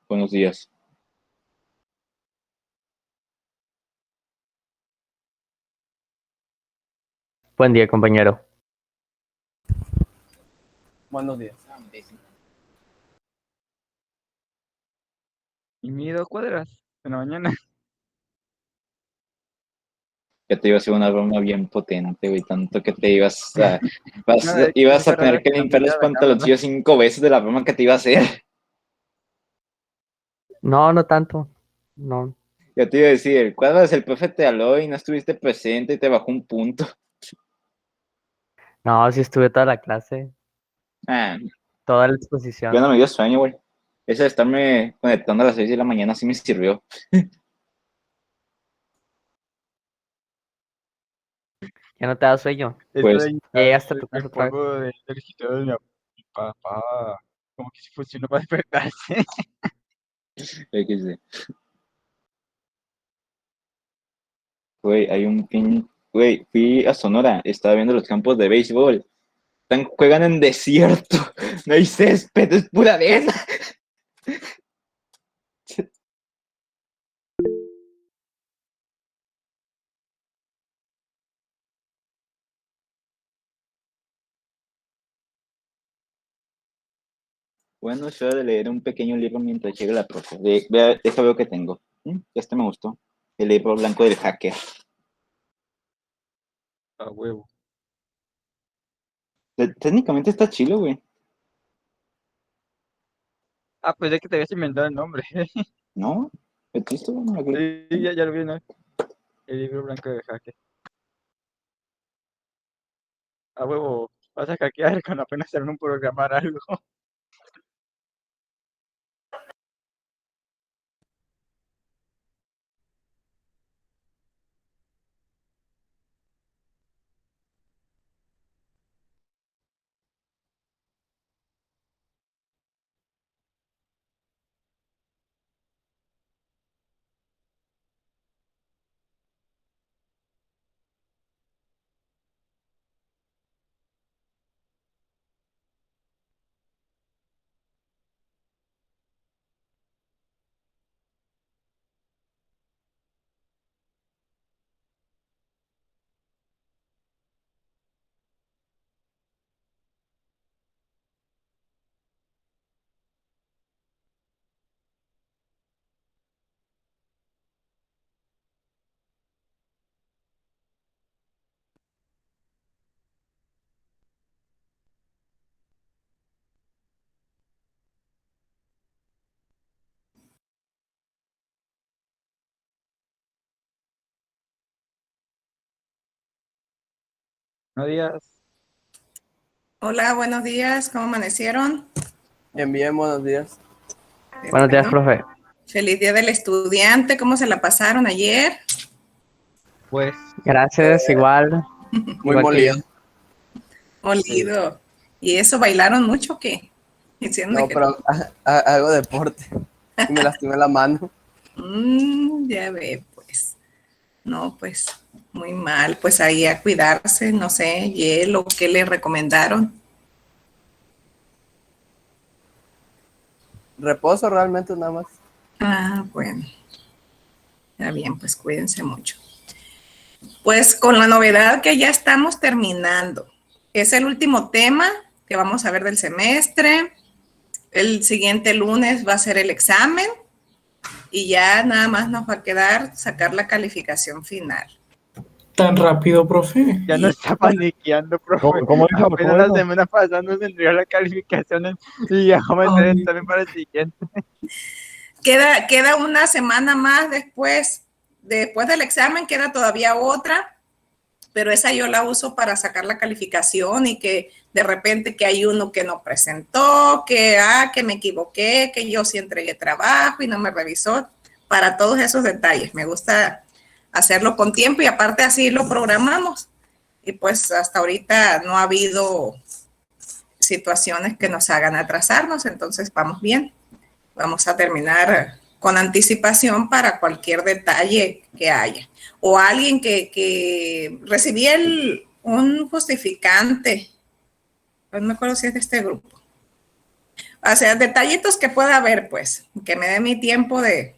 Buenos días. Buen día, compañero. Buenos días. Y mide 2 cuadras en la mañana. Ya te iba a hacer una broma bien potente, güey. Tanto que te ibas a No, ibas a esa tener rara que que no limpiar los quita la cámara. pantaloncillos 5 veces de la broma que te iba a hacer. No, no tanto. No. Ya te iba a decir, ¿cuándo es el profe te habló y no estuviste presente y te bajó un punto? No, sí estuve toda la clase, Ah, toda la yo exposición. no me dio sueño, güey. Eso de estarme conectando a las 6 de la mañana sí me sirvió. ¿Ya no te da sueño? Pues, Ya llegaste a tu Me casa otra vez. pongo del escritorio de mi papá, como que si funciona para despertarse. XD. Güey, hay un pin. Güey, fui a Sonora, estaba viendo los campos de béisbol. Juegan en desierto, no hay césped, es pura arena. Bueno, es hora de leer un pequeño libro mientras llegue la profe. Deja ver qué tengo. Este me gustó. El libro blanco del hacker. A huevo. Técnicamente está chilo, güey. Ah, pues es que te habías inventado el nombre. ¿No? ¿Existe? No me acuerdo. Sí, ya lo vi, ¿no? El libro blanco de jaque. A huevo, vas a hackear con apenas saber un programar algo. No digas. Hola, buenos días, ¿cómo amanecieron? Bien, buenos días. Buenos días, Bueno, profe. feliz día del estudiante, ¿cómo se la pasaron ayer? Pues, Gracias, igual. Muy Igual que yo. molido. Molido. ¿Y eso bailaron mucho o qué? Diciendo No, que pero hago deporte y me lastimé la mano. ya ve, pues. No, pues muy mal, pues ahí a cuidarse, no sé, hielo, ¿qué le recomendaron? Reposo realmente nada más. Ah, bueno, ya bien, pues cuídense mucho. Pues con la novedad que ya estamos terminando. Es el último tema que vamos a ver del semestre. El siguiente lunes va a ser el examen y ya nada más nos va a quedar sacar la calificación final. ¿Tan rápido, profe? ya no está paniqueando, profe. ¿Cómo dijo? Apenas la semana pasada nos envió las calificaciones y ya vamos a tener también para el siguiente. Queda una semana más después del examen, queda todavía otra, pero esa yo la uso para sacar la calificación y que de repente que hay uno que no presentó, que me equivoqué, que yo sí entregué trabajo y no me revisó, para todos esos detalles. Me gusta hacerlo con tiempo y aparte así lo programamos. Y pues hasta ahorita no ha habido situaciones que nos hagan atrasarnos, entonces vamos bien. Vamos a terminar con anticipación para cualquier detalle que haya. O alguien que recibí un justificante, no me acuerdo si es de este grupo, O sea, detallitos que pueda haber, pues, que me dé mi tiempo de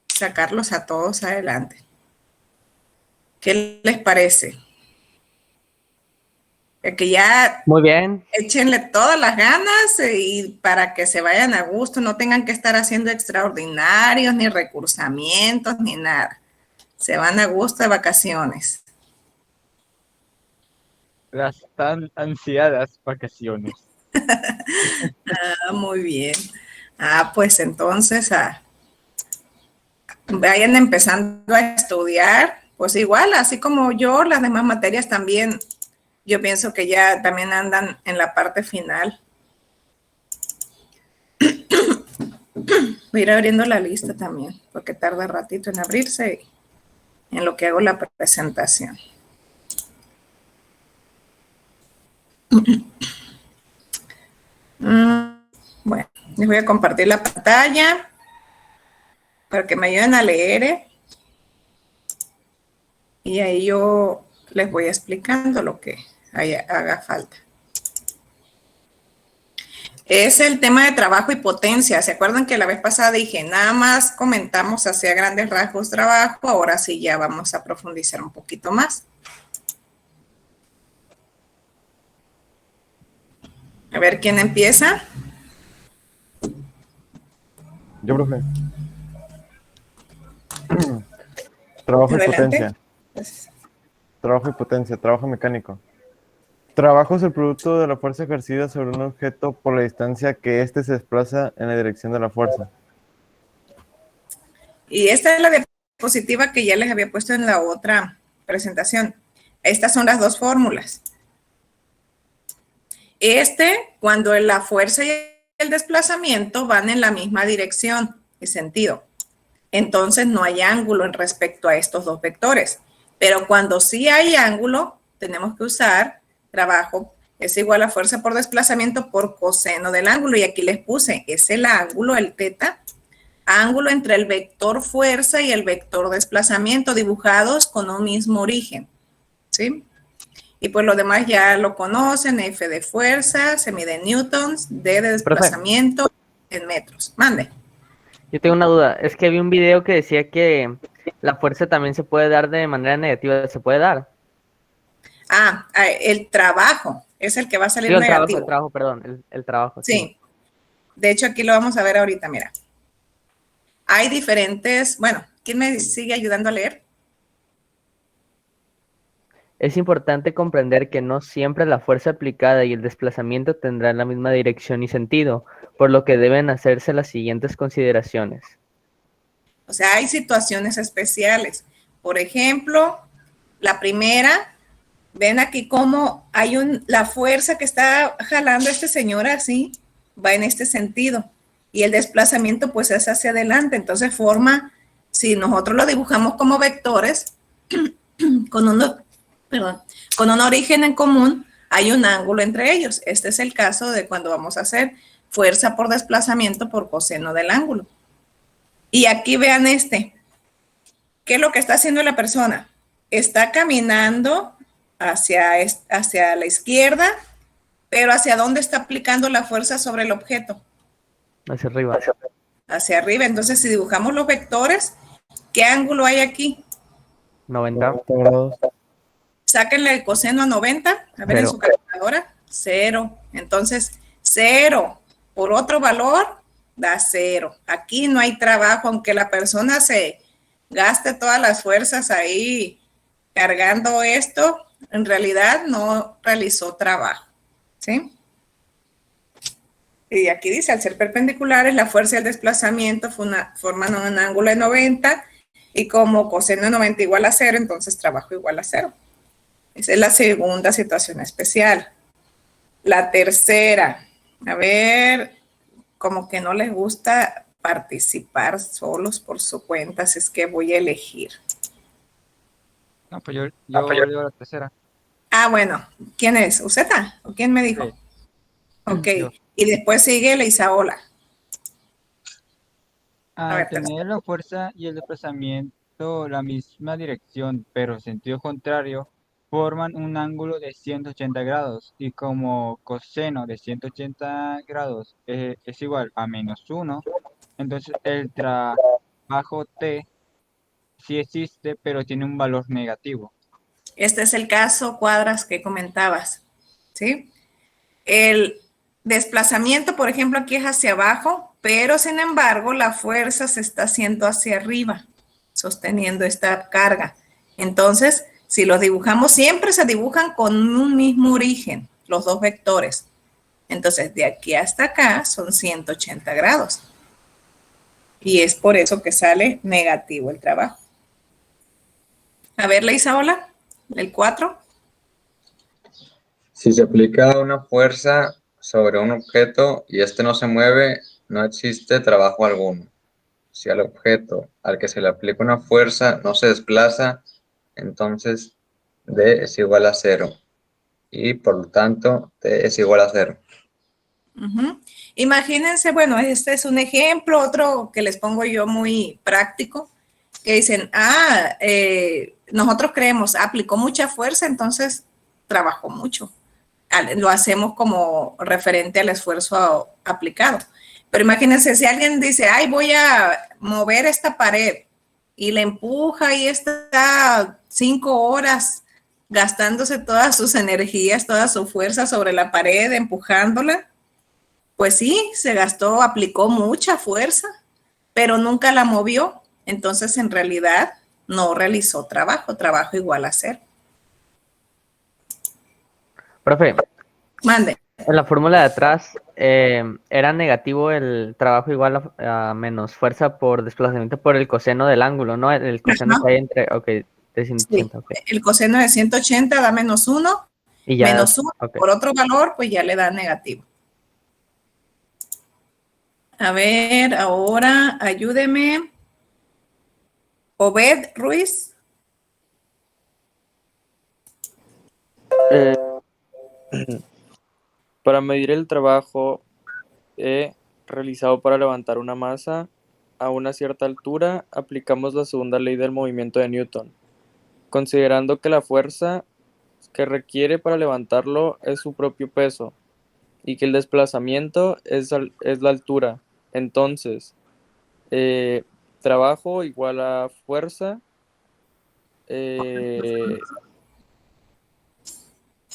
sacarlos a todos adelante. ¿Qué les parece? Que ya Muy bien. échenle todas las ganas y para que se vayan a gusto, no tengan que estar haciendo extraordinarios, ni recursamientos, ni nada. Se van a gusto de vacaciones. Las tan ansiadas vacaciones. Muy bien. Pues entonces, vayan empezando a estudiar. Pues igual, así como yo, las demás materias también, yo pienso que ya también andan en la parte final. Voy a ir abriendo la lista también, porque tarda ratito en abrirse y en lo que hago la presentación. Bueno, les voy a compartir la pantalla para que me ayuden a leer. Y ahí yo les voy explicando lo que haga falta. Es el tema de trabajo y potencia. ¿Se acuerdan que la vez pasada dije, nada más comentamos hacia grandes rasgos trabajo? Ahora sí ya vamos a profundizar un poquito más. A ver, ¿quién empieza? Yo, profe. Trabajo y Adelante. potencia. Trabajo y potencia. Trabajo mecánico. Trabajo es el producto de la fuerza ejercida sobre un objeto por la distancia que éste se desplaza en la dirección de la fuerza. Y esta es la diapositiva que ya les había puesto en la otra presentación. Estas son las dos fórmulas. Cuando la fuerza y el desplazamiento van en la misma dirección y sentido. Entonces no hay ángulo en respecto a estos dos vectores. Pero cuando sí hay ángulo, tenemos que usar trabajo es igual a fuerza por desplazamiento por coseno del ángulo. Y aquí les puse, es el ángulo, el teta, ángulo entre el vector fuerza y el vector desplazamiento dibujados con un mismo origen. ¿Sí? Y pues lo demás ya lo conocen, F de fuerza, se mide en newtons, D de desplazamiento en metros. Mande. Yo tengo una duda. Es que vi un video que decía que la fuerza también se puede dar de manera negativa. ¿Se puede dar? El trabajo es el que va a salir Digo, negativo. El trabajo, perdón, el trabajo. Sí. De hecho, aquí lo vamos a ver ahorita, mira. Hay diferentes, bueno, ¿quién me sigue ayudando a leer? Es importante comprender que no siempre la fuerza aplicada y el desplazamiento tendrán la misma dirección y sentido, por lo que deben hacerse las siguientes consideraciones. O sea, hay situaciones especiales. Por ejemplo, la primera, ven aquí cómo hay la fuerza que está jalando a este señor así, va en este sentido. Y el desplazamiento pues es hacia adelante. Entonces forma, si nosotros lo dibujamos como vectores, con un origen en común, hay un ángulo entre ellos. Este es el caso de cuando vamos a hacer fuerza por desplazamiento por coseno del ángulo. Y aquí vean ¿qué es lo que está haciendo la persona? Está caminando hacia la izquierda, pero ¿hacia dónde está aplicando la fuerza sobre el objeto? Hacia arriba. Hacia arriba. Entonces, si dibujamos los vectores, ¿qué ángulo hay aquí? 90. 90 grados. Sáquenle el coseno a 90, a ver en su calculadora, 0. Entonces, 0 por otro valor da 0. Aquí no hay trabajo, aunque la persona se gaste todas las fuerzas ahí cargando esto, en realidad no realizó trabajo, ¿sí? Y aquí dice, al ser perpendiculares, la fuerza y el desplazamiento forman un ángulo de 90 y como coseno de 90 igual a 0, entonces trabajo igual a 0. Esa es la segunda situación especial. La tercera, a ver, como que no les gusta participar solos por su cuenta, así es que voy a elegir. No, pues yo digo la tercera. Bueno, ¿quién es? ¿Useta? ¿O quién me dijo? Sí. Ok, Yo. y después sigue la Isaola. Al tener la fuerza y el desplazamiento la misma dirección, pero sentido contrario, forman un ángulo de 180 grados y como coseno de 180 grados es igual a -1, entonces el trabajo T sí existe, pero tiene un valor negativo. Este es el caso cuadras que comentabas, ¿sí? El desplazamiento, por ejemplo, aquí es hacia abajo, pero sin embargo la fuerza se está haciendo hacia arriba, sosteniendo esta carga. Entonces, si los dibujamos, siempre se dibujan con un mismo origen, los dos vectores. Entonces, de aquí hasta acá son 180 grados. Y es por eso que sale negativo el trabajo. A ver, Leisaola, el 4. Si se aplica una fuerza sobre un objeto y este no se mueve, no existe trabajo alguno. Si al objeto al que se le aplica una fuerza no se desplaza, entonces D es igual a 0. Y por lo tanto, T es igual a 0. Imagínense, bueno, este es un ejemplo, otro que les pongo yo muy práctico, que dicen, nosotros creemos, aplicó mucha fuerza, entonces trabajó mucho. Lo hacemos como referente al esfuerzo aplicado. Pero imagínense, si alguien dice, ay, voy a mover esta pared y le empuja y está 5 horas gastándose todas sus energías, toda su fuerza sobre la pared, empujándola, pues sí, se gastó, aplicó mucha fuerza, pero nunca la movió. Entonces, en realidad, no realizó trabajo igual a 0. Profe, Mande. en la fórmula de atrás era negativo el trabajo igual a menos fuerza por desplazamiento por el coseno del ángulo, ¿no? El coseno que hay entre, de 180, sí. El coseno de 180 da -1, y ya, -1 por otro valor, pues ya le da negativo. A ver, ahora ayúdeme. Obed Ruiz. Para medir el trabajo realizado para levantar una masa a una cierta altura, aplicamos la segunda ley del movimiento de Newton, considerando que la fuerza que requiere para levantarlo es su propio peso y que el desplazamiento es la altura. Entonces, trabajo igual a fuerza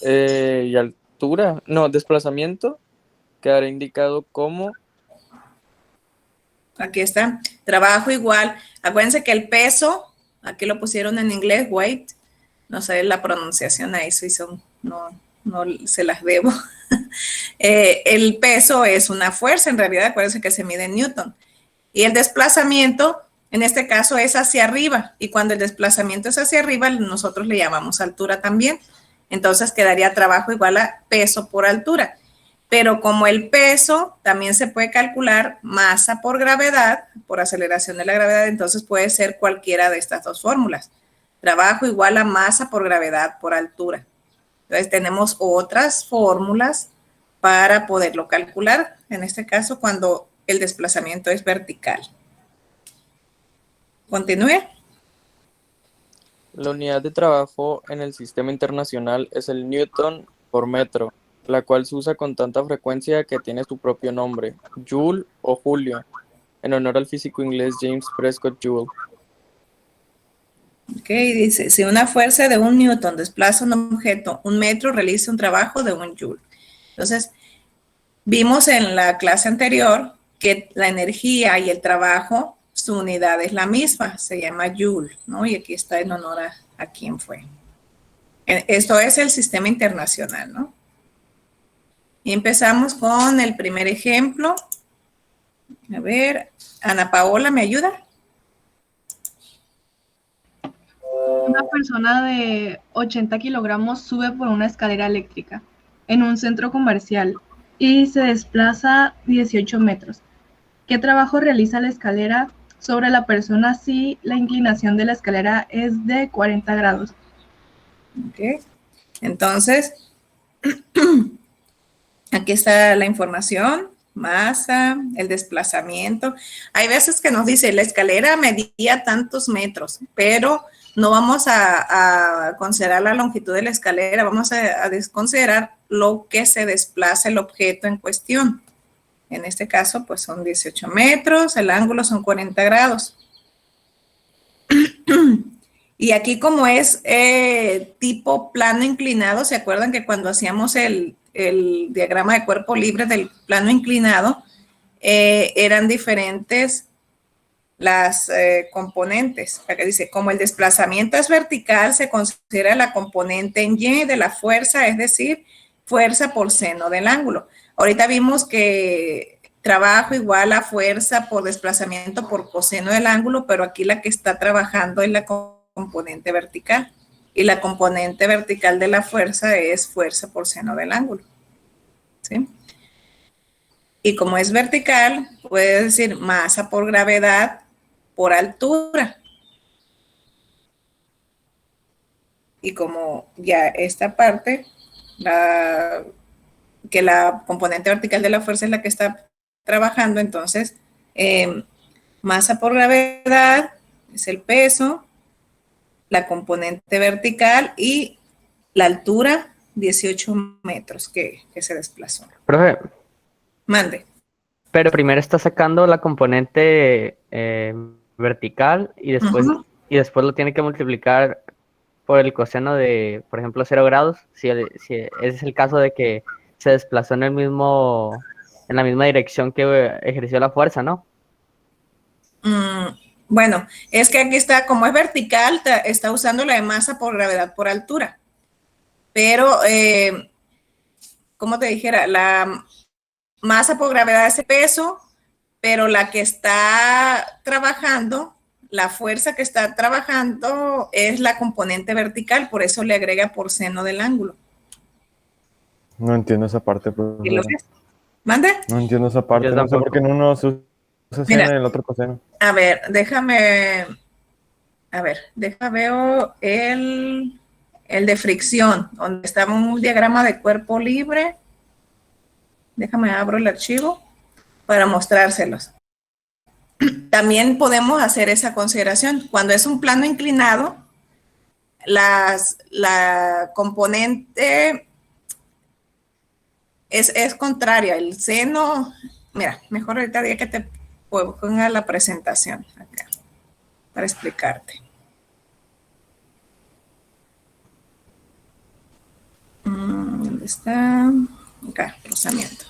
y altura, no, desplazamiento quedará indicado como... Aquí está, trabajo igual. Acuérdense que el peso, aquí lo pusieron en inglés, weight, no sé la pronunciación ahí, sí no se las debo. El peso es una fuerza, en realidad, acuérdense que se mide en Newton. Y el desplazamiento, en este caso, es hacia arriba. Y cuando el desplazamiento es hacia arriba, nosotros le llamamos altura también. Entonces quedaría trabajo igual a peso por altura. Pero como el peso también se puede calcular masa por gravedad, por aceleración de la gravedad, entonces puede ser cualquiera de estas dos fórmulas. Trabajo igual a masa por gravedad por altura. Entonces tenemos otras fórmulas para poderlo calcular, en este caso cuando el desplazamiento es vertical. Continúe. La unidad de trabajo en el sistema internacional es el Newton por metro, la cual se usa con tanta frecuencia que tiene su propio nombre, Joule o Julio, en honor al físico inglés James Prescott Joule. Ok, dice, si una fuerza de 1 newton desplaza un objeto 1 metro, realiza un trabajo de 1 joule. Entonces, vimos en la clase anterior que la energía y el trabajo, su unidad es la misma, se llama joule, ¿no? Y aquí está en honor a quién fue. Esto es el sistema internacional, ¿no? Y empezamos con el primer ejemplo. A ver, Ana Paola, ¿me ayuda? Una persona de 80 kilogramos sube por una escalera eléctrica en un centro comercial y se desplaza 18 metros. ¿Qué trabajo realiza la escalera sobre la persona si la inclinación de la escalera es de 40 grados? Ok, entonces, aquí está la información, masa, el desplazamiento. Hay veces que nos dice, la escalera medía tantos metros, pero no vamos a considerar la longitud de la escalera, vamos a desconsiderar lo que se desplaza el objeto en cuestión. En este caso, pues son 18 metros, el ángulo son 40 grados. Y aquí como es tipo plano inclinado, ¿se acuerdan que cuando hacíamos el diagrama de cuerpo libre del plano inclinado, eran diferentes las componentes? Acá dice, como el desplazamiento es vertical, se considera la componente en Y de la fuerza, es decir, fuerza por seno del ángulo. Ahorita vimos que trabajo igual a fuerza por desplazamiento por coseno del ángulo, pero aquí la que está trabajando es la componente vertical. Y la componente vertical de la fuerza es fuerza por seno del ángulo. ¿Sí? Y como es vertical, puede decir masa por gravedad por altura. Y como ya esta parte, que la componente vertical de la fuerza es la que está trabajando, entonces masa por gravedad es el peso, la componente vertical y la altura, 18 metros que se desplazó. Profe, Mande. pero primero está sacando la componente vertical y después, Ujú. y después lo tiene que multiplicar por el coseno de, por ejemplo, 0 grados, si ese es el caso de que se desplazó en la misma dirección que ejerció la fuerza, ¿no? Bueno, es que aquí está, como es vertical, está usando la de masa por gravedad por altura. Pero, como te dijera, la masa por gravedad es el peso, pero la que está trabajando, la fuerza que está trabajando es la componente vertical, por eso le agrega por seno del ángulo. No entiendo esa parte, ¿Y lo ves? ¿Mande? No entiendo esa parte. Yo No sé tampoco. por qué en uno se usa seno y en el otro coseno. A ver, déjame veo el de fricción, donde estaba un diagrama de cuerpo libre. Déjame abro el archivo para mostrárselos. También podemos hacer esa consideración. Cuando es un plano inclinado, la componente es contraria. El seno, mira, mejor ahorita diga que te ponga la presentación acá para explicarte. ¿Dónde está? Acá, rozamiento.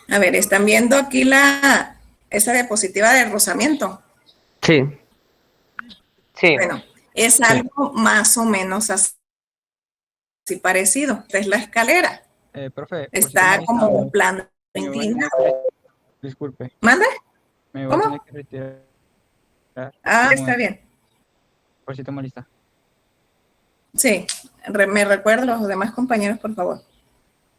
A ver, ¿están viendo aquí esa diapositiva de rozamiento? Sí. Sí. Bueno, es algo más o menos así parecido. Esta es la escalera. Profe, Está como un plano me voy a inclinado. disculpe, ¿Mande? me voy a ¿Cómo? tener que retirar. Ah, Un está momento, bien. por si tomo lista. Sí, me recuerdo a los demás compañeros, por favor.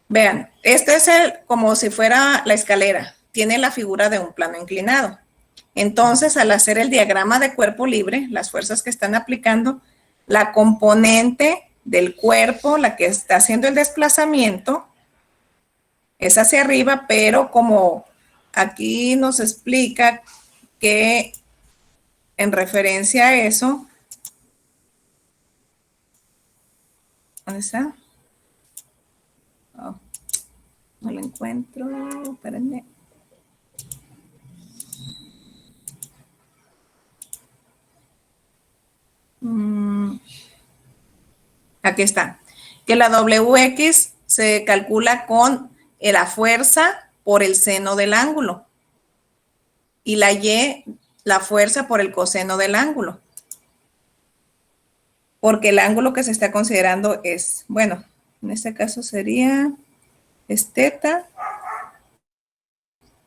Vean, este es como si fuera la escalera. Tiene la figura de un plano inclinado. Entonces, al hacer el diagrama de cuerpo libre, las fuerzas que están aplicando, la componente del cuerpo, la que está haciendo el desplazamiento, es hacia arriba, pero como aquí nos explica que en referencia a eso, ¿dónde está? Oh, no lo encuentro, espérenme. Aquí está. Que la WX se calcula con la fuerza por el seno del ángulo. Y la Y, la fuerza por el coseno del ángulo. Porque el ángulo que se está considerando es, bueno, en este caso sería θ.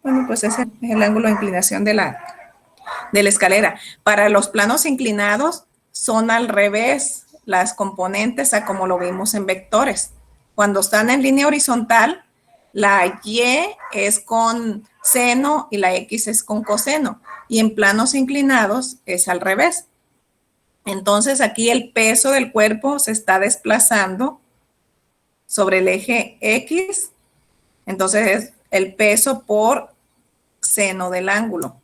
Bueno, pues ese es el ángulo de inclinación de la escalera. Para los planos inclinados son al revés las componentes a como lo vimos en vectores. Cuando están en línea horizontal, la Y es con seno y la X es con coseno. Y en planos inclinados es al revés. Entonces aquí el peso del cuerpo se está desplazando sobre el eje X. Entonces es el peso por seno del ángulo.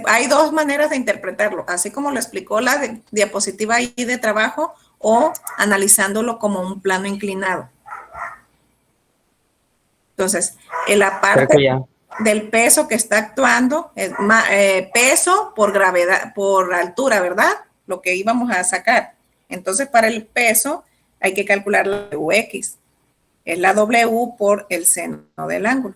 Hay dos maneras de interpretarlo, así como lo explicó la diapositiva ahí de trabajo o analizándolo como un plano inclinado. Entonces, en la parte del peso que está actuando, es peso por gravedad, por altura, ¿verdad? Lo que íbamos a sacar. Entonces, para el peso hay que calcular la WX. Es la W por el seno del ángulo.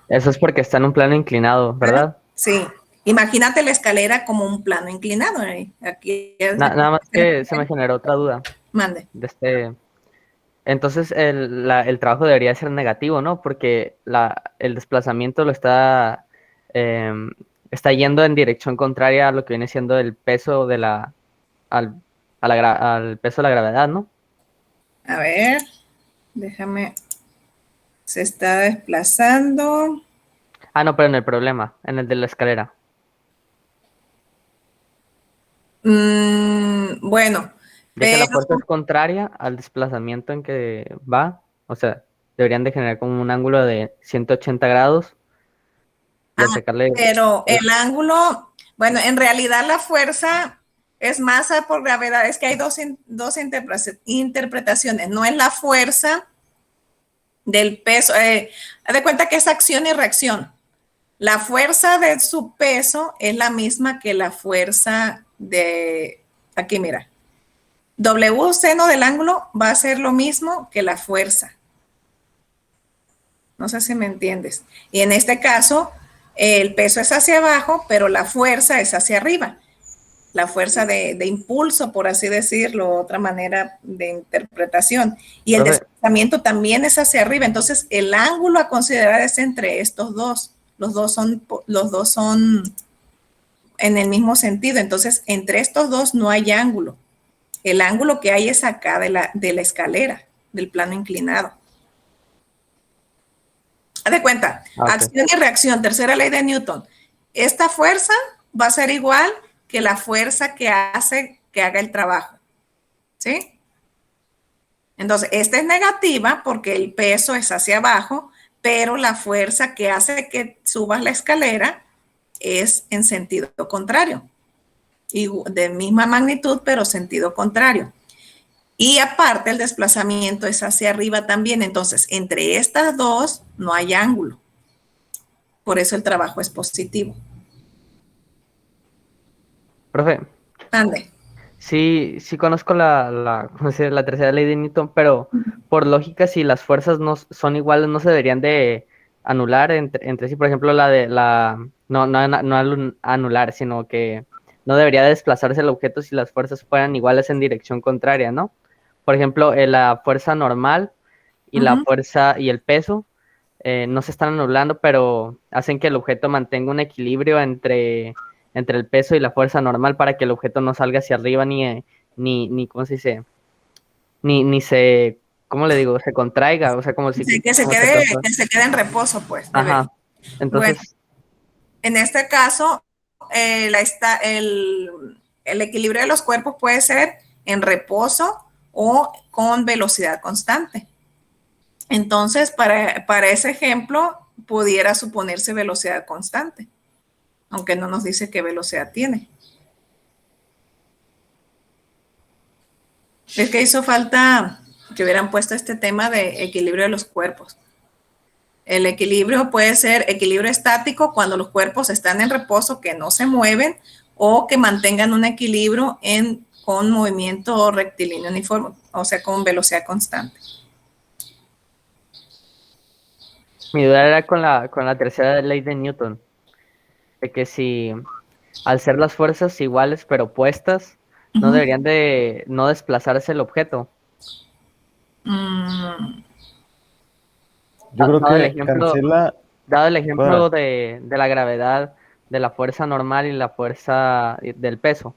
Eso es porque está en un plano inclinado, ¿verdad? Sí. Imagínate la escalera como un plano inclinado. Aquí nada más que se me generó otra duda. Mande. Entonces el trabajo debería ser negativo, ¿no? Porque el desplazamiento lo está yendo en dirección contraria a lo que viene siendo el peso de al peso de la gravedad, ¿no? A ver, déjame. Se está desplazando. No, pero en el problema, en el de la escalera. Bueno. De que la fuerza es contraria al desplazamiento en que va. O sea, deberían de generar como un ángulo de 180 grados. Pero el ángulo, bueno, en realidad la fuerza es masa por gravedad. Es que hay dos interpretaciones. No es la fuerza del peso. Haz de cuenta que es acción y reacción. La fuerza de su peso es la misma que la fuerza de, aquí mira, W seno del ángulo va a ser lo mismo que la fuerza. No sé si me entiendes. Y en este caso, el peso es hacia abajo, pero la fuerza es hacia arriba. La fuerza de impulso, por así decirlo, otra manera de interpretación. Y el desplazamiento también es hacia arriba. Entonces, el ángulo a considerar es entre estos dos. Los dos son en el mismo sentido. Entonces, entre estos dos no hay ángulo. El ángulo que hay es acá de la escalera, del plano inclinado. Haz de cuenta, acción y reacción, tercera ley de Newton. Esta fuerza va a ser igual que la fuerza que hace que haga el trabajo. ¿Sí? Entonces, esta es negativa porque el peso es hacia abajo, pero la fuerza que hace que subas la escalera es en sentido contrario. Y de misma magnitud, pero sentido contrario. Y aparte, el desplazamiento es hacia arriba también. Entonces, entre estas dos no hay ángulo. Por eso el trabajo es positivo. Profe. Ande. Sí conozco la tercera ley de Newton, pero por lógica, si las fuerzas no son iguales, no se deberían de anular entre sí. Por ejemplo, no anular, sino que no debería desplazarse el objeto si las fuerzas fueran iguales en dirección contraria, ¿no? Por ejemplo, la fuerza normal y la fuerza y el peso no se están anulando, pero hacen que el objeto mantenga un equilibrio entre el peso y la fuerza normal para que el objeto no salga hacia arriba ni ¿cómo se dice? Ni se, ¿cómo le digo? Se contraiga, o sea, como si... Sí, que se quede en reposo, pues. Ajá. Entonces, En este caso, el equilibrio de los cuerpos puede ser en reposo o con velocidad constante. Entonces, para ese ejemplo, pudiera suponerse velocidad constante, aunque no nos dice qué velocidad tiene. Es que hizo falta que hubieran puesto este tema de equilibrio de los cuerpos. El equilibrio puede ser equilibrio estático cuando los cuerpos están en reposo, que no se mueven, o que mantengan un equilibrio con movimiento rectilíneo uniforme, o sea, con velocidad constante. Mi duda era con la tercera ley de Newton, de que si al ser las fuerzas iguales pero opuestas, no deberían de no desplazarse el objeto. Yo creo Dado el que ejemplo, cancela. dado el ejemplo Bueno, de la gravedad, de la fuerza normal y la fuerza del peso.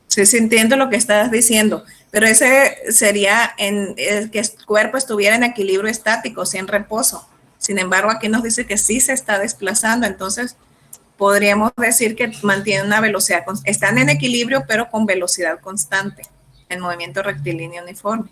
Sí, sí entiendo lo que estás diciendo, pero ese sería que el cuerpo estuviera en equilibrio estático, sin reposo. Sin embargo, aquí nos dice que sí se está desplazando, entonces podríamos decir que mantiene una velocidad, están en equilibrio, pero con velocidad constante, en movimiento rectilíneo uniforme.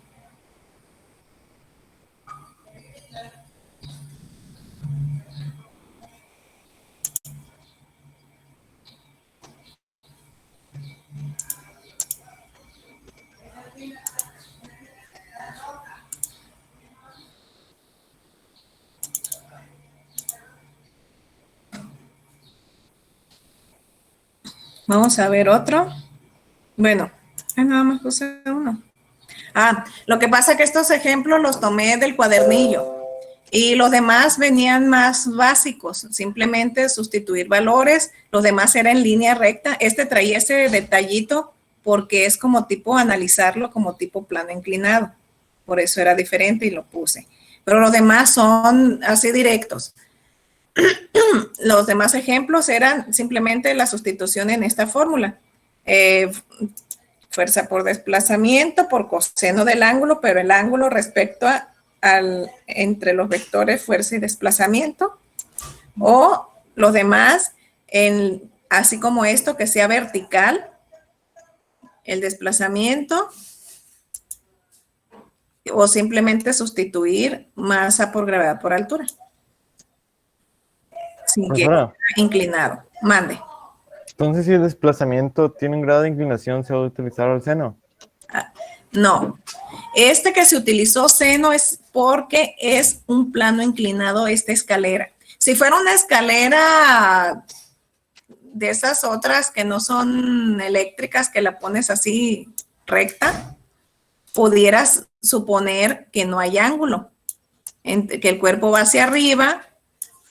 Vamos a ver otro. Bueno, nada más puse uno. Lo que pasa es que estos ejemplos los tomé del cuadernillo y los demás venían más básicos, simplemente sustituir valores, los demás eran en línea recta. Este traía ese detallito porque es como tipo analizarlo como tipo plano inclinado, por eso era diferente y lo puse. Pero los demás son así directos. Los demás ejemplos eran simplemente la sustitución en esta fórmula. Fuerza por desplazamiento por coseno del ángulo, pero el ángulo respecto entre los vectores fuerza y desplazamiento, o los demás, así como esto, que sea vertical, el desplazamiento, o simplemente sustituir masa por gravedad por altura. Sin que profesora, inclinado. Mande. entonces si el desplazamiento tiene un grado de inclinación, ¿se va a utilizar el seno? No. Este que se utilizó seno es porque es un plano inclinado esta escalera. Si fuera una escalera de esas otras que no son eléctricas, que la pones así recta, pudieras suponer que no hay ángulo, que el cuerpo va hacia arriba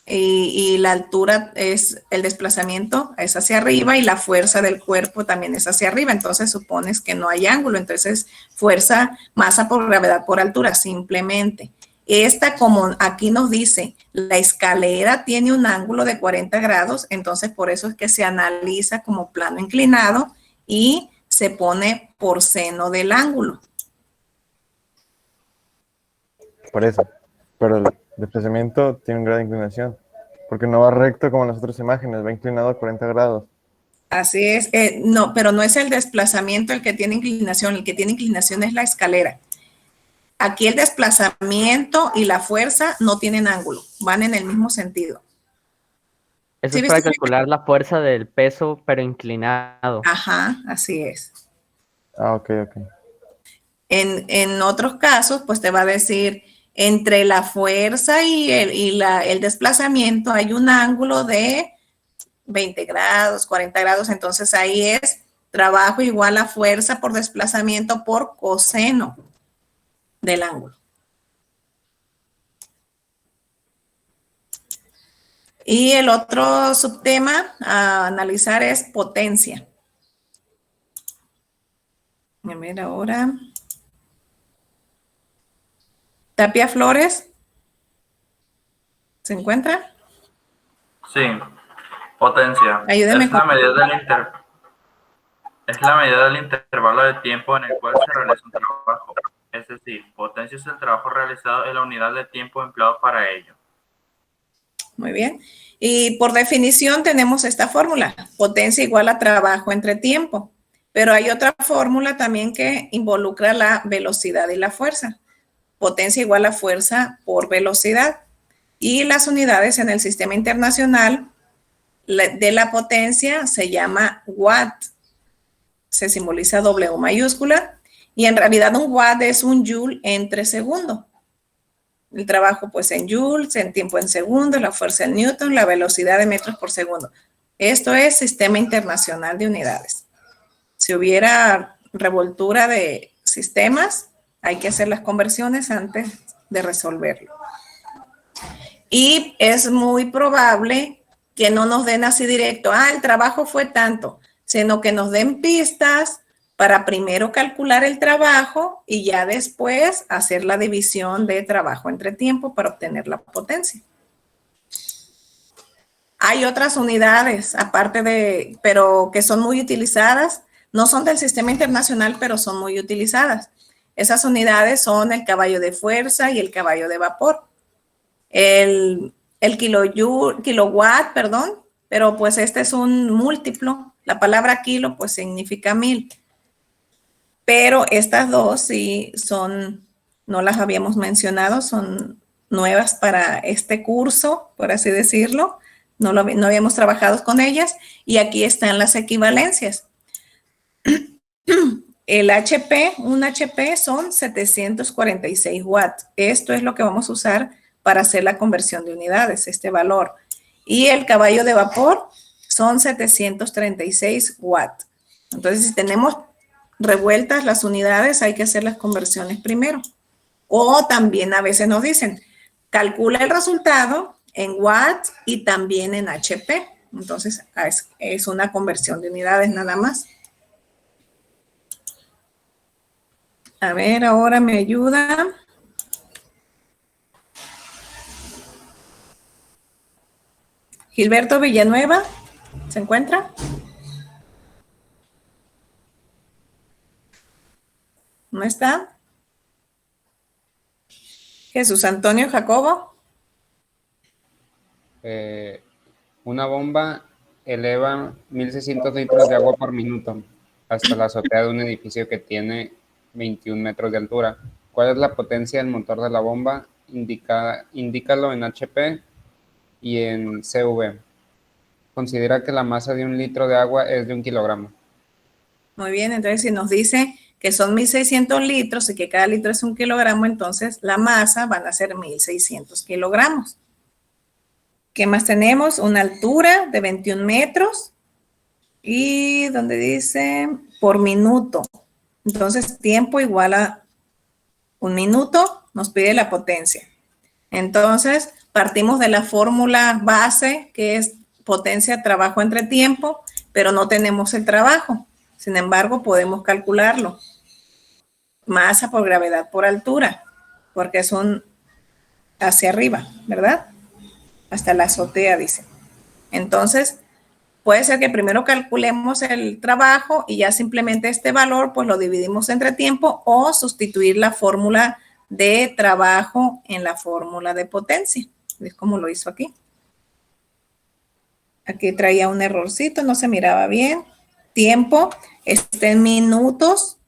y la altura es, el desplazamiento es hacia arriba y la fuerza del cuerpo también es hacia arriba, entonces supones que no hay ángulo, entonces fuerza, masa por gravedad por altura, simplemente. Esta, como aquí nos dice, la escalera tiene un ángulo de 40 grados, entonces por eso es que se analiza como plano inclinado y se pone por seno del ángulo. Por eso. Pero el desplazamiento tiene un grado de inclinación. Porque no va recto como en las otras imágenes, va inclinado a 40 grados. Así es. No, pero no es el desplazamiento el que tiene inclinación. El que tiene inclinación es la escalera. Aquí el desplazamiento y la fuerza no tienen ángulo, van en el mismo sentido. Eso ¿Sí es para viste? calcular la fuerza del peso, pero inclinado. Ajá, así es. Ok. En otros casos, pues te va a decir, entre la fuerza y el desplazamiento hay un ángulo de 20 grados, 40 grados, entonces ahí es trabajo igual a fuerza por desplazamiento por coseno del ángulo. Y el otro subtema a analizar es potencia. A ver ahora. Tapia Flores. ¿Se encuentra? Sí, potencia. Ayúdeme Es la medida del intervalo de tiempo en el cual se realiza un trabajo. Es decir, potencia es el trabajo realizado en la unidad de tiempo empleado para ello. Muy bien. Y por definición tenemos esta fórmula, potencia igual a trabajo entre tiempo. Pero hay otra fórmula también que involucra la velocidad y la fuerza. Potencia igual a fuerza por velocidad. Y las unidades en el sistema internacional de la potencia se llama watt. Se simboliza W mayúscula. Y en realidad un watt es un joule entre segundo. El trabajo pues en joules, en tiempo en segundos, la fuerza en newton, la velocidad de metros por segundo. Esto es sistema internacional de unidades. Si hubiera revoltura de sistemas, hay que hacer las conversiones antes de resolverlo. Y es muy probable que no nos den así directo, el trabajo fue tanto, sino que nos den pistas para primero calcular el trabajo y ya después hacer la división de trabajo entre tiempo para obtener la potencia. Hay otras unidades, aparte de, pero que son muy utilizadas, no son del sistema internacional, pero son muy utilizadas. Esas unidades son el caballo de fuerza y el caballo de vapor. El kilowatt, perdón, pero pues este es un múltiplo. La palabra kilo pues significa 1000. Pero estas dos sí son, no las habíamos mencionado, son nuevas para este curso, por así decirlo. No habíamos trabajado con ellas y aquí están las equivalencias. El HP, un HP son 746 watts. Esto es lo que vamos a usar para hacer la conversión de unidades, este valor. Y el caballo de vapor son 736 watts. Entonces, si tenemos revueltas las unidades, hay que hacer las conversiones primero. O también a veces nos dicen, calcula el resultado en watts y también en HP. Entonces, es una conversión de unidades nada más. A ver, ahora me ayuda. Gilberto Villanueva, ¿se encuentra? ¿No está? Jesús Antonio Jacobo. Una bomba eleva 1600 litros de agua por minuto hasta la azotea de un edificio que tiene 21 metros de altura. ¿Cuál es la potencia del motor de la bomba? Indícalo en HP y en CV. Considera que la masa de un litro de agua es de 1 kilogramo. Muy bien, entonces si nos dice que son 1600 litros y que cada litro es 1 kilogramo, entonces la masa van a ser 1600 kilogramos. ¿Qué más tenemos? Una altura de 21 metros y donde dice por minuto. Entonces, tiempo igual a 1 minuto, nos pide la potencia. Entonces, partimos de la fórmula base, que es potencia, trabajo entre tiempo, pero no tenemos el trabajo. Sin embargo, podemos calcularlo. Masa por gravedad por altura, porque es un hacia arriba, ¿verdad? Hasta la azotea, dice. Entonces, puede ser que primero calculemos el trabajo y ya simplemente este valor, pues lo dividimos entre tiempo o sustituir la fórmula de trabajo en la fórmula de potencia. Es como lo hizo aquí. Aquí traía un errorcito, no se miraba bien. Tiempo está en minutos,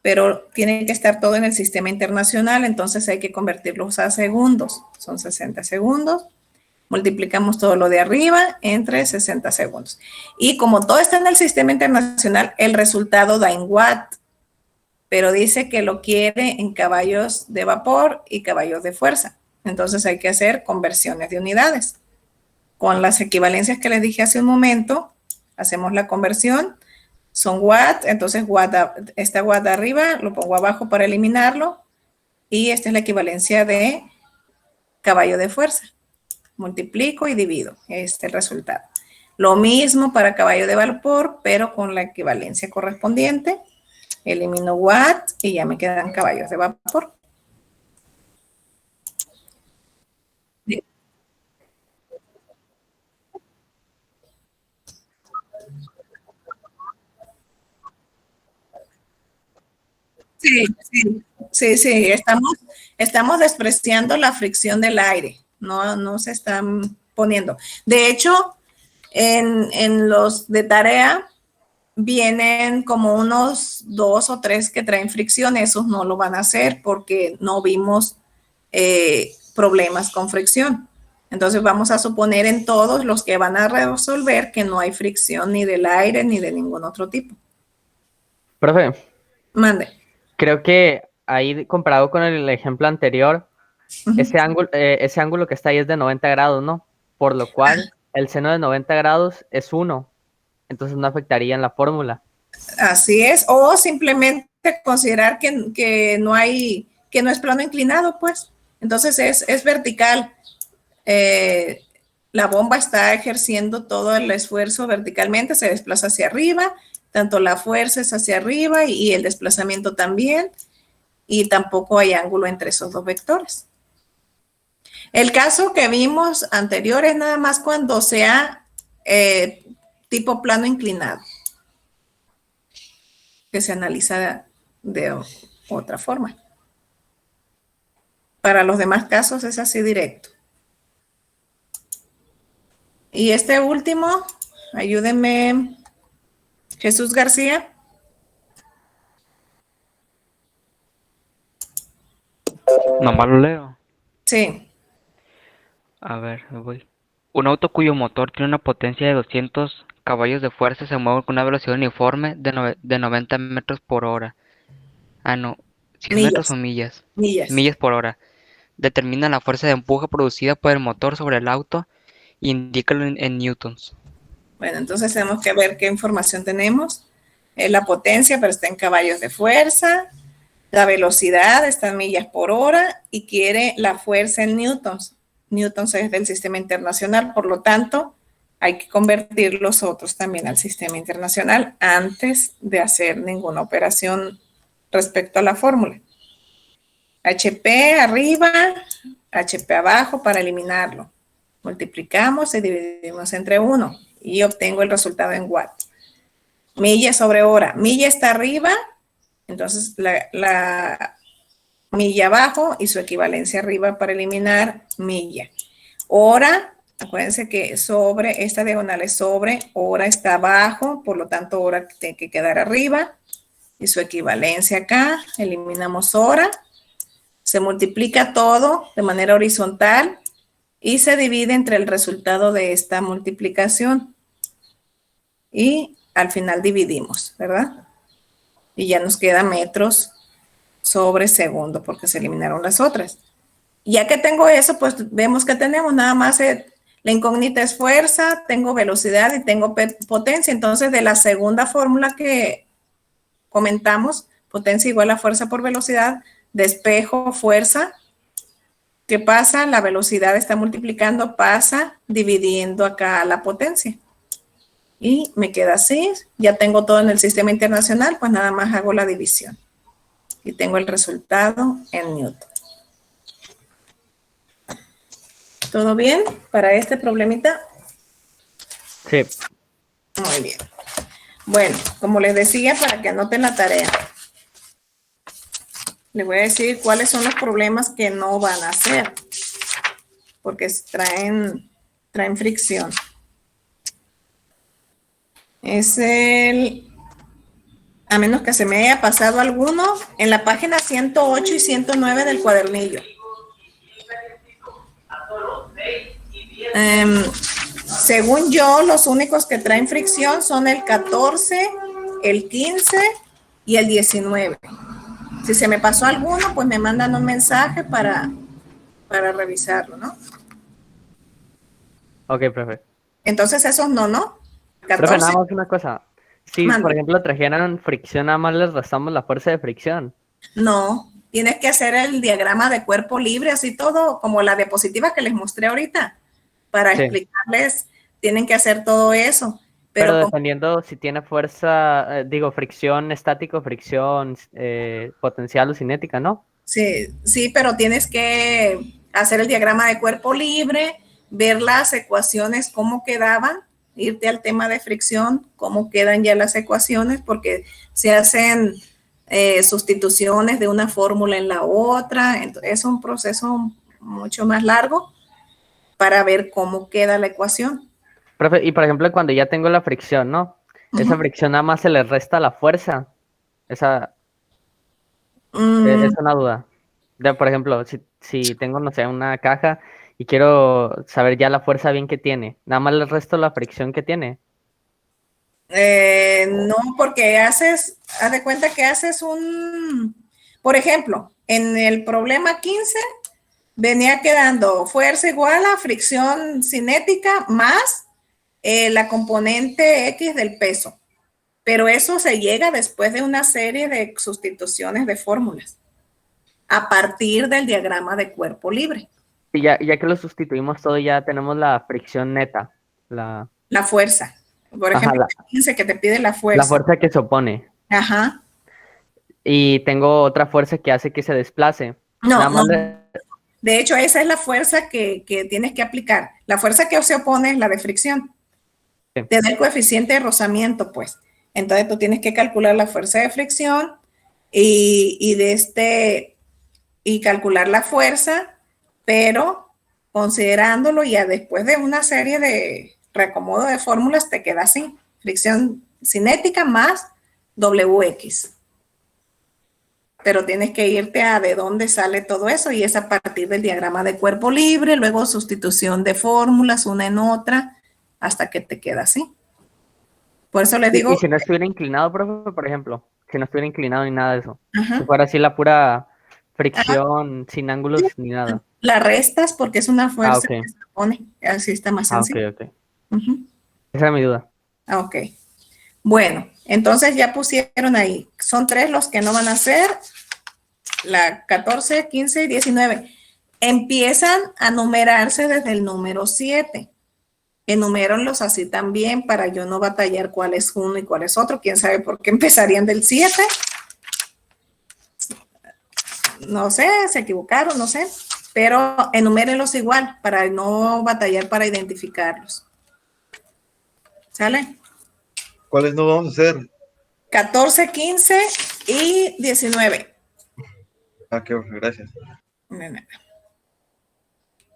pero tiene que estar todo en el sistema internacional, entonces hay que convertirlos a segundos. Son 60 segundos. Multiplicamos todo lo de arriba entre 60 segundos. Y como todo está en el sistema internacional, el resultado da en watt, pero dice que lo quiere en caballos de vapor y caballos de fuerza. Entonces hay que hacer conversiones de unidades. Con las equivalencias que les dije hace un momento, hacemos la conversión. Son watts, entonces este watt de arriba lo pongo abajo para eliminarlo. Y esta es la equivalencia de caballo de fuerza. Multiplico y divido. Este es el resultado. Lo mismo para caballo de vapor, pero con la equivalencia correspondiente. Elimino watt y ya me quedan caballos de vapor. Sí. Estamos despreciando la fricción del aire. No se están poniendo. De hecho, en los de tarea vienen como unos 2 o 3 que traen fricción. Esos no lo van a hacer porque no vimos problemas con fricción. Entonces vamos a suponer en todos los que van a resolver que no hay fricción ni del aire ni de ningún otro tipo. Profe, Mande. creo que ahí comparado con el ejemplo anterior, ese ángulo que está ahí es de 90 grados, ¿no? Por lo cual el seno de 90 grados es 1, entonces no afectaría en la fórmula. Así es, o simplemente considerar que no es plano inclinado, pues. Entonces es vertical. La bomba está ejerciendo todo el esfuerzo verticalmente, se desplaza hacia arriba, tanto la fuerza es hacia arriba y el desplazamiento también, y tampoco hay ángulo entre esos dos vectores. El caso que vimos anterior es nada más cuando sea tipo plano inclinado, que se analiza de otra forma. Para los demás casos es así directo. Y este último, ayúdenme, Jesús García. Nomás lo leo. Sí. A ver, me voy. Un auto cuyo motor tiene una potencia de 200 caballos de fuerza se mueve con una velocidad uniforme de 90 metros por hora. Ah, no. ¿100 metros o millas? Millas por hora. Determina la fuerza de empuje producida por el motor sobre el auto e indícalo en newtons. Bueno, entonces tenemos que ver qué información tenemos. La potencia, pero está en caballos de fuerza. La velocidad está en millas por hora y quiere la fuerza en newtons. Newtons es del sistema internacional, por lo tanto, hay que convertir los otros también al sistema internacional antes de hacer ninguna operación respecto a la fórmula. HP arriba, HP abajo para eliminarlo. Multiplicamos y dividimos entre 1 y obtengo el resultado en watt. Milla sobre hora. Milla está arriba, entonces la milla abajo y su equivalencia arriba para eliminar milla. Hora, acuérdense que sobre, esta diagonal es sobre, hora está abajo, por lo tanto hora tiene que quedar arriba y su equivalencia acá, eliminamos hora, se multiplica todo de manera horizontal y se divide entre el resultado de esta multiplicación y al final dividimos, ¿verdad? Y ya nos queda metros sobre segundo porque se eliminaron las otras. Ya que tengo eso, pues vemos que tenemos nada más la incógnita es fuerza, tengo velocidad y tengo potencia. Entonces, de la segunda fórmula que comentamos, potencia igual a fuerza por velocidad, despejo, fuerza. ¿Qué pasa? La velocidad está multiplicando, pasa dividiendo acá la potencia. Y me queda así, ya tengo todo en el sistema internacional, pues nada más hago la división. Y tengo el resultado en newton. ¿Todo bien para este problemita? Sí. Muy bien. Bueno, como les decía, para que anoten la tarea, les voy a decir cuáles son los problemas que no van a hacer, porque traen fricción. Es a menos que se me haya pasado alguno, en la página 108 y 109 del cuadernillo. Según yo, los únicos que traen fricción son el 14, el 15 y el 19. Si se me pasó alguno, pues me mandan un mensaje para revisarlo, ¿no? Ok, profe. Entonces esos no. 14. Profe, nada más una cosa. Si, Mande. por ejemplo, trajeran fricción, nada más les restamos la fuerza de fricción. No, tienes que hacer el diagrama de cuerpo libre, así todo, como la diapositiva que les mostré ahorita. Para explicarles, tienen que hacer todo eso. Pero dependiendo si tiene fuerza, fricción estático, fricción potencial o cinética, ¿no? Sí, pero tienes que hacer el diagrama de cuerpo libre, ver las ecuaciones, cómo quedaban, irte al tema de fricción, cómo quedan ya las ecuaciones, porque se hacen sustituciones de una fórmula en la otra, entonces es un proceso mucho más largo. para ver cómo queda la ecuación. Profe, y por ejemplo, cuando ya tengo la fricción, ¿no? Esa fricción nada más se le resta la fuerza. Esa es una duda. Por ejemplo, si tengo, no sé, una caja y quiero saber ya la fuerza bien que tiene, nada más le resto la fricción que tiene. No, porque haz de cuenta que haces por ejemplo, en el problema 15 venía quedando fuerza igual a fricción cinética más la componente X del peso. Pero eso se llega después de una serie de sustituciones de fórmulas a partir del diagrama de cuerpo libre. Y ya que lo sustituimos todo, ya tenemos la fricción neta. La fuerza. Por ejemplo, 15 que te pide la fuerza. La fuerza que se opone. Ajá. Y tengo otra fuerza que hace que se desplace. No. De hecho, esa es la fuerza que tienes que aplicar. La fuerza que se opone es la de fricción. Sí. Te da el coeficiente de rozamiento, pues. Entonces, tú tienes que calcular la fuerza de fricción y calcular la fuerza, pero considerándolo ya después de una serie de reacomodo de fórmulas, te queda así. Fricción cinética más WX. Pero tienes que irte a de dónde sale todo eso y es a partir del diagrama de cuerpo libre, luego sustitución de fórmulas una en otra, hasta que te queda así. Por eso les digo... Y si no estuviera inclinado, profe, por ejemplo, si no estuviera inclinado ni nada de eso, si fuera así la pura fricción, sin ángulos ni nada. La restas porque es una fuerza que se pone, así está más sencillo. Ok. Esa era mi duda. Ok. Bueno, entonces ya pusieron ahí. Son 3 los que no van a hacer. La 14, 15 y 19. Empiezan a numerarse desde el número 7. Enuméronlos así también para yo no batallar cuál es uno y cuál es otro. ¿Quién sabe por qué empezarían del 7? No sé, se equivocaron, no sé. Pero enumérenlos igual para no batallar para identificarlos. ¿Sale? ¿Cuáles no vamos a hacer? 14, 15 y 19. Ah, qué bueno, gracias.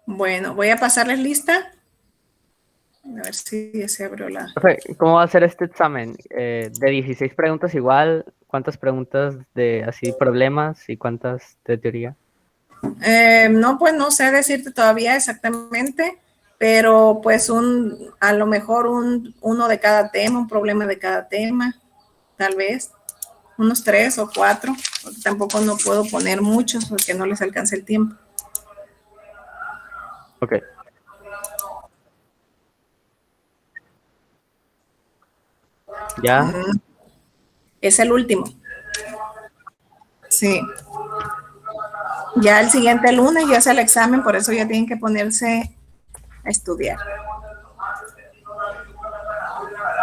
Bueno, voy a pasarles lista. A ver si ya se abrió la... ¿Cómo va a ser este examen? De 16 preguntas igual, ¿cuántas preguntas de así problemas y cuántas de teoría? No, pues no sé decirte todavía exactamente, pero pues a lo mejor uno de cada tema, un problema de cada tema, tal vez, unos 3 o 4, porque tampoco no puedo poner muchos porque no les alcanza el tiempo. Ok. ¿Ya? Es el último. Sí. Ya el siguiente lunes ya es el examen, por eso ya tienen que ponerse a estudiar.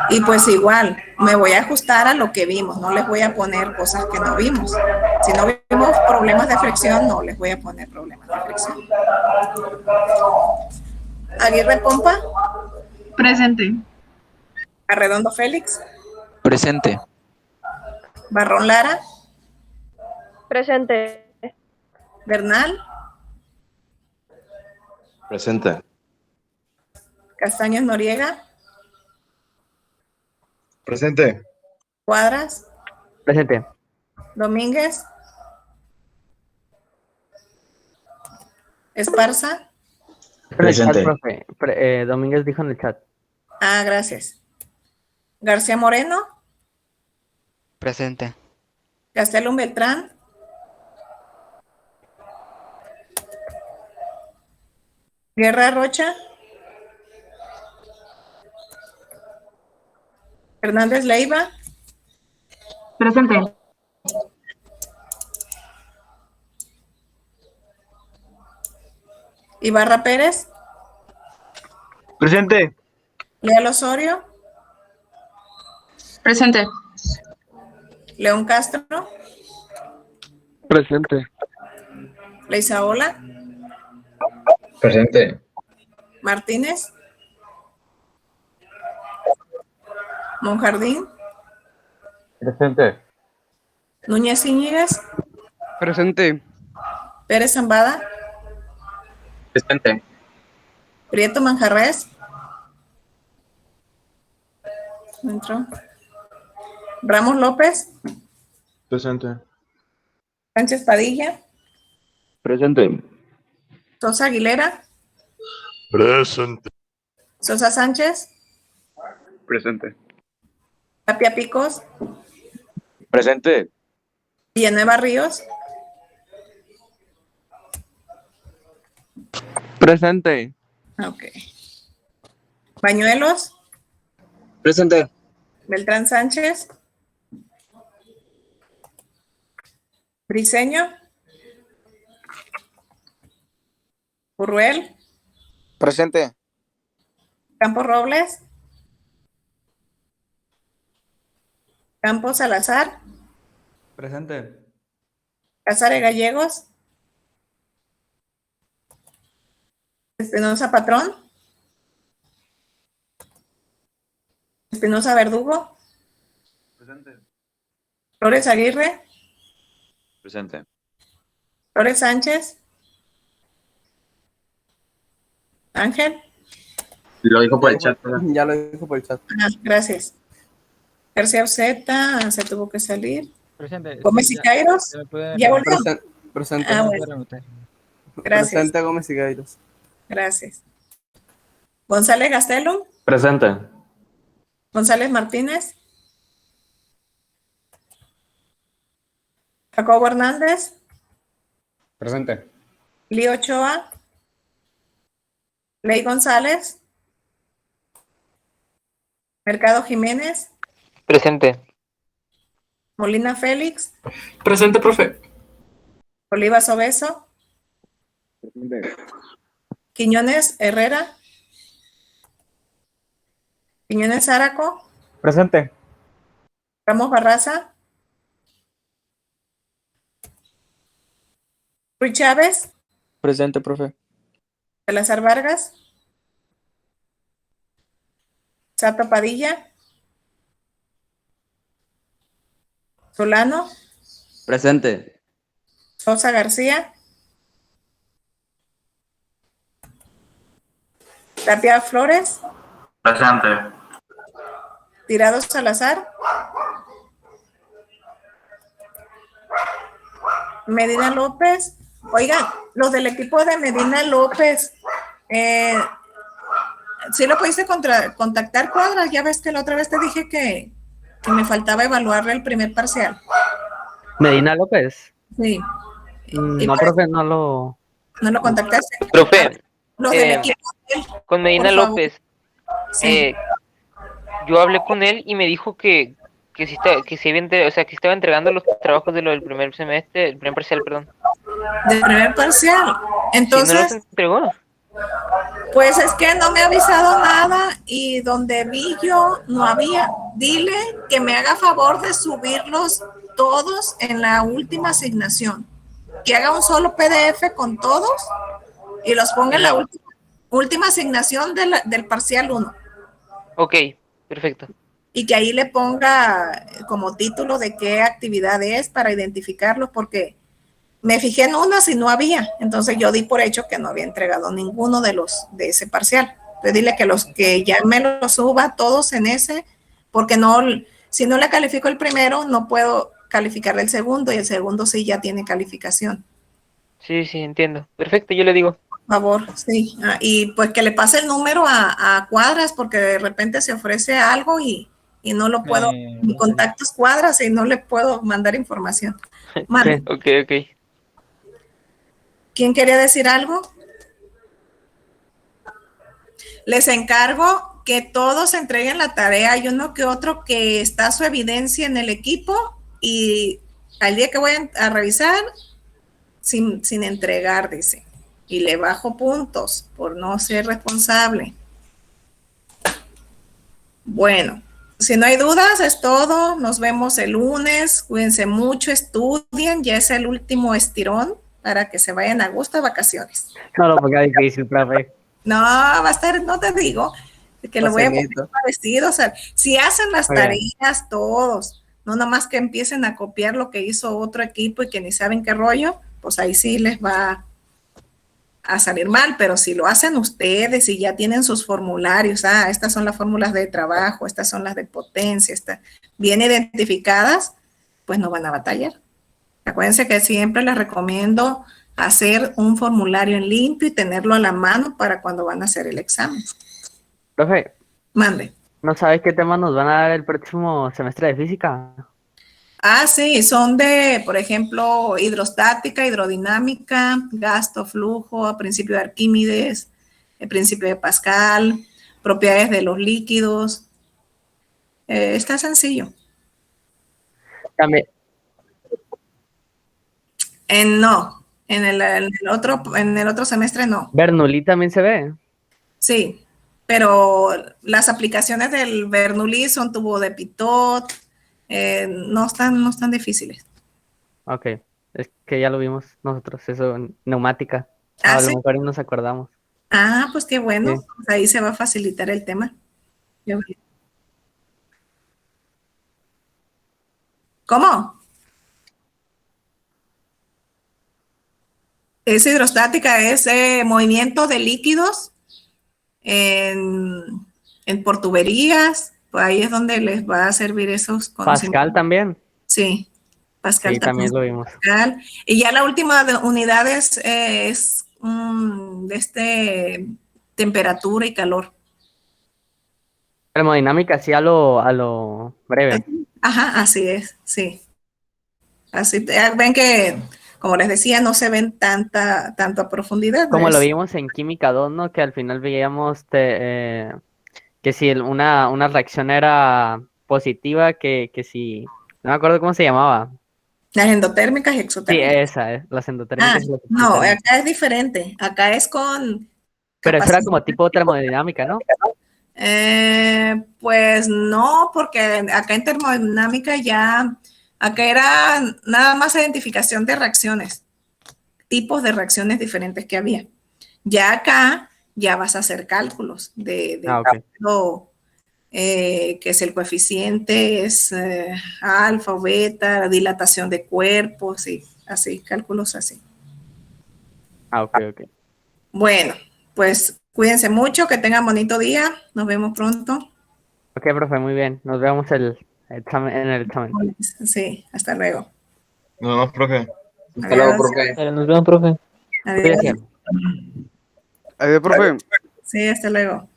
Y pues igual, me voy a ajustar a lo que vimos, no les voy a poner cosas que no vimos. Si no vimos problemas de fricción, no les voy a poner problemas de fricción. Aguirre Pompa. Presente. Arredondo Félix. Presente. Barrón Lara. Presente. Bernal. Presente. Castaños Noriega. Presente. Cuadras. Presente. Domínguez. Esparza. Presente. Profe. Domínguez dijo en el chat. Ah, gracias. García Moreno. Presente. Gastelum Beltrán. Guerra Rocha. Hernández Leiva. Presente. Ibarra Pérez. Presente. Leal Osorio. Presente. León Castro. Presente. Leizaola. Presente. Martínez. Monjardín. Presente. Núñez Íñiguez. Presente. Pérez Zambada. Presente. Prieto Manjarres. No entró. Ramos López. Presente. Sánchez Padilla. Presente. Sosa Aguilera. Presente. Sosa Sánchez. Presente. Tapia Picos. Presente. Villanueva Ríos. Presente. Ok. Bañuelos. Presente. Beltrán Sánchez. Briceño. Urruel. Presente. Campos Robles. Campos Salazar. Presente. Casares Gallegos. Espinosa Patrón. Espinosa Verdugo. Presente. Flores Aguirre. Presente. Flores Sánchez. Ángel. Lo dijo por el chat. ¿verdad? Ya lo dijo por el chat. Ah, gracias. García Uceta se tuvo que salir. Presente. Gómez y Cairos. ¿Se me puede Ya volvió. Presente. Ah, bueno. Gracias. Presente Gómez y Gairos. Gracias. González Gastelum. Presente. González Martínez. Jacobo Hernández. Presente. Lío Ochoa. Ley González. Mercado Jiménez. Presente. Molina Félix. Presente, profe. Olivas Obeso. Quiñones Herrera. Quiñones Zárako. Presente. Ramos Barraza. Ruiz Chávez. Presente, profe. Salazar Vargas. Sato Padilla. Solano. Presente. Sosa García. Tapia Flores. Presente. Tirado Salazar. Medina López. Oigan, los del equipo de Medina López, ¿sí lo pudiste contactar, Cuadras? Ya ves que la otra vez te dije que me faltaba evaluarle el primer parcial. Medina López. Sí. No, profe, no lo contactaste. Profe, Los del equipo de él, con Medina por favor. López, Sí. yo hablé con él y me dijo que sí que se había o sea, que estaba entregando los trabajos de lo del primer semestre, el primer parcial, perdón. Del primer parcial. Entonces, ¿Sí no los entregó? pues es que no me ha avisado nada y donde vi yo no había. Dile que me haga favor de subirlos todos en la última asignación. Que haga un solo PDF con todos y los ponga en la última asignación del parcial 1. Ok, perfecto. Y que ahí le ponga como título de qué actividad es para identificarlos, porque me fijé en unas y no había. Entonces yo di por hecho que no había entregado ninguno de ese parcial. Entonces dile que los que ya me los suba todos en ese, porque si no le califico el primero, no puedo calificar el segundo, y el segundo sí ya tiene calificación. Sí, entiendo. Perfecto, yo le digo. Por favor, sí. Y pues que le pase el número a Cuadras, porque de repente se ofrece algo y no lo puedo, mi contacto es Cuadras y no le puedo mandar información. Mande. Ok. ¿Quién quería decir algo? Les encargo que todos entreguen la tarea. Hay uno que otro que está su evidencia en el equipo y al día que voy a revisar, sin entregar, dice. Y le bajo puntos por no ser responsable. Bueno, si no hay dudas, es todo. Nos vemos el lunes. Cuídense mucho, estudien. Ya es el último estirón para que se vayan a gusto de vacaciones. No lo ponga difícil, profe. No, va a estar, no te digo, que lo voy a poner parecido. O sea, si hacen las tareas todos, no nomás que empiecen a copiar lo que hizo otro equipo y que ni saben qué rollo, pues ahí sí les va a salir mal, pero si lo hacen ustedes y ya tienen sus formularios, estas son las fórmulas de trabajo, estas son las de potencia, bien identificadas, pues no van a batallar. Acuérdense que siempre les recomiendo hacer un formulario en limpio y tenerlo a la mano para cuando van a hacer el examen. Profe, Mande. ¿no sabes qué temas nos van a dar el próximo semestre de física? Sí, son de, por ejemplo, hidrostática, hidrodinámica, gasto, flujo, principio de Arquímedes, el principio de Pascal, propiedades de los líquidos. Está sencillo. También. No, en el otro semestre no. ¿Bernoulli también se ve? Sí, pero las aplicaciones del Bernoulli son tubo de Pitot, no están difíciles. Ok, es que ya lo vimos nosotros, eso, neumática. Ah, A lo ¿sí? mejor y nos acordamos. Pues qué bueno, Sí. pues ahí se va a facilitar el tema. ¿Cómo? Es hidrostática, es movimiento de líquidos por tuberías, pues ahí es donde les va a servir esos conocimientos. Pascal también. Sí, Pascal Sí, también lo vimos. Pascal. Y ya la última unidad es temperatura y calor. Termodinámica, sí, a lo breve. Ajá, así es, sí. Así ven que, como les decía, no se ven tanto a profundidad. Como lo Es- vimos en Química 2, ¿no? Que al final veíamos que si una reacción era positiva, que si... No me acuerdo cómo se llamaba. Las endotérmicas y Sí, exotérmicas. esa, las endotérmicas y las No, exotérmicas. acá es diferente. Acá es con Pero eso era capacidad. como tipo termodinámica, ¿no? Pues no, porque acá en termodinámica acá era nada más identificación de reacciones, tipos de reacciones diferentes que había. Ya acá ya vas a hacer cálculos de Ok. cálculo, que es el coeficiente, es alfa o beta, dilatación de cuerpos y así, cálculos así. Ok. Bueno, pues cuídense mucho, que tengan bonito día, nos vemos pronto. Ok, profe, muy bien. Nos vemos en el examen. Sí, hasta luego. Nos vemos, profe. Hasta luego, profe. Nos vemos, profe. Adiós. Cuídense. Adiós, profe. Sí, hasta luego.